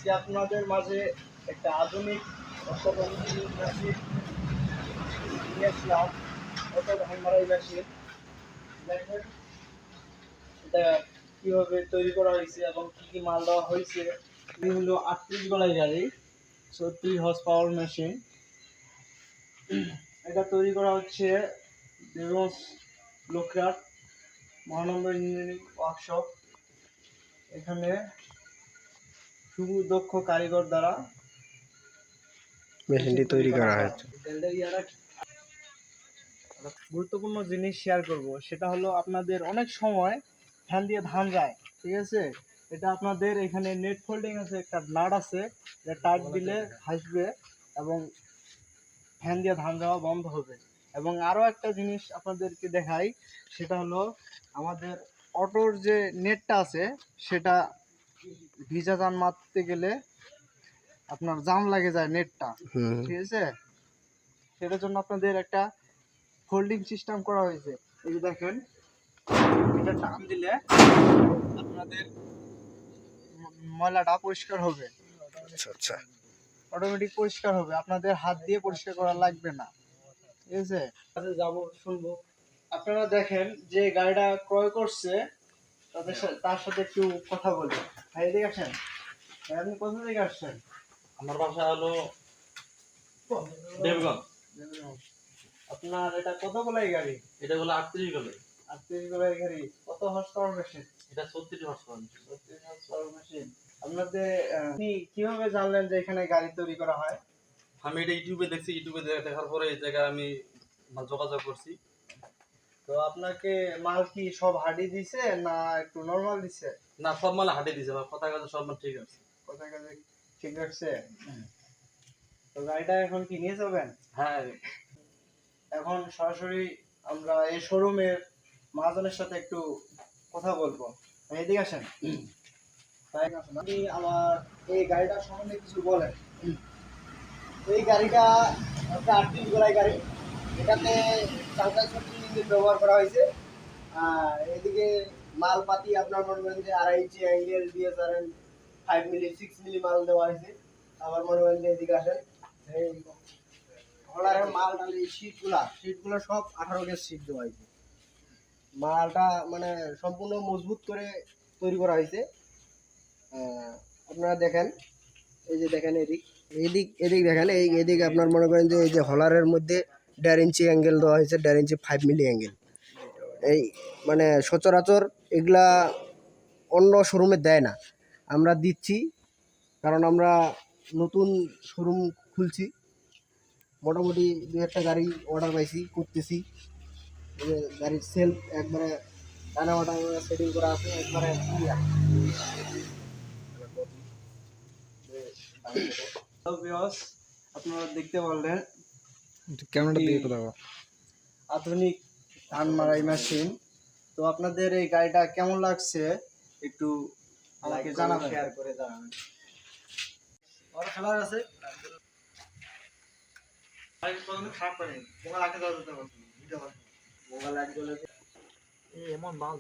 আজকে আপনাদের মাঝে একটা আধুনিক অত্যাধুনিক মেশিন নিয়েছিলাম। অটো ধান মারাই মেশিন। দেখেন এটা কিভাবে তৈরি করা হয়েছে এবং কি কি মাল দেওয়া হয়েছে। এই হলো 38 গলাই গাড়ি, 36 হর্স পাওয়ার মেশিন। এটা তৈরি করা হচ্ছে দেবগঞ্জ লোকরাট মহানন্দ ইঞ্জিনিয়ারিং ওয়ার্কশপ। এখানে সুদক্ষ কারিগর দ্বারা মেশিনটি তৈরি করা হয়েছে। গুরুত্বপূর্ণ জিনিস শেয়ার করব, সেটা হলো আপনাদের অনেক সময় ফ্যান দিয়ে ধান যায়, ঠিক আছে। এটা আপনাদের এখানে নেট ফোল্ডিং আছে, একটা নাট আছে, যে টাইট দিলে হাসবে এবং ফ্যান দিয়ে ধান যাওয়া বন্ধ হবে। এবং আরও একটা জিনিস আপনাদেরকে দেখাই, সেটা হলো আমাদের অটোর যে নেটটা আছে সেটা ভিজা ধান মারতে গেলে আপনার জাম লাগে যায় নেটটা, ঠিক আছে। সেটার জন্য আপনাদের একটা ফোল্ডিং সিস্টেম করা হয়েছে। এই যে দেখেন, এটা টান দিলে আপনাদের ময়লাটা পরিষ্কার হবে, আচ্ছা, অটোমেটিক পরিষ্কার হবে, আপনাদের হাত দিয়ে পরিষ্কার করা লাগবে না, ঠিক আছে। যাবো শুনবো। আপনারা দেখেন যে গাড়িটা ক্রয় করছে তার সাথে একটু কথা বলি। ভাই এদিকে আসেন। ভাই আপনি কোথা থেকে আসছেন? আমার বাসা হলো দেবগঞ্জ। আপনার এটা কত গলাই গাড়ি? এটা হলো 38 গলে। 38 গলাই গাড়ি। কত হর্স পাওয়ার মেশিন? এটা 36 horse power. 36 horse power machine. আপনাদের আপনি কিভাবে জানলেন যে এখানে গাড়ি তৈরি করা হয়? আমি এটা ইউটিউবে দেখছি, ইউটিউবে দেখার পরে এই জায়গায় আমি যোগাযোগ করছি। তো আপনাকে মাল কি সব হাডি দিছে না একটু নরমাল দিছে? না, সব মাল হাটে দিছে, কথা কথা সব মাল ঠিক আছে। কথা কাজে ঠিক আছে। তো গাড়িটা এখন কি নিয়ে যাবেন? হ্যাঁ, এখন সরাসরি আমরা এই শোরুমের মহাজনের সাথে একটু কথা বলবো। এদিকে আসেন। তাই আপনি আমার এই গাড়িটা সম্বন্ধে কিছু বলেন। এই গাড়িটা একটা 38 গলাই গাড়ি। এটাতে 44 ইঞ্জিন ব্যবহার করা হয়েছে। এদিকে মালপাতি আপনার মনে করেন যে 2.5 ইঞ্চি অ্যাঙ্গেল ডিএসআরএম 5 মিলি 6 মিলি মাল দেওয়া হয়েছে। আবার মনে করেন যে এদিকে আসেন, এই হলারের মাল ডালে শীটগুলো সব 18 গেজ শীট দেওয়া হয়েছে। মালটা মানে সম্পূর্ণ মজবুত করে তৈরি করা হয়েছে। আপনারা দেখেন, এই যে দেখেন এদিক দেখেন, এদিকে আপনার মনে করেন যে এই যে হলারের মধ্যে 1.5 ইঞ্চি অ্যাঙ্গেল দেওয়া হয়েছে, 1.5 ইঞ্চি 5 মিলি অ্যাঙ্গেল। এই মানে সচরাচর এগুলা অন্য শোরুমে দেয় না, আমরা দিচ্ছি, কারণ আমরা নতুন শোরুম খুলছি। মোটামুটি 2-1টা গাড়ি অর্ডার পাইছি, করতেছি। গাড়ির সেলফ একবারে টানামাটা সেটিং করা আছে, একবারে ক্লিয়ার। আপনারা দেখতে পারলেন ক্যামেরাটা দিয়ে কথা বল। আধুনিক ধান মারাই মেশিন। তো আপনাদের এই গাড়িটা কেমন লাগছে একটু আমাকে জানাবেন, শেয়ার করে জানাবেন। আর খেলার আছে খারাপ করে মোবাইল আগে দাও, ভিডিও মোবাইল আগে এমন মাল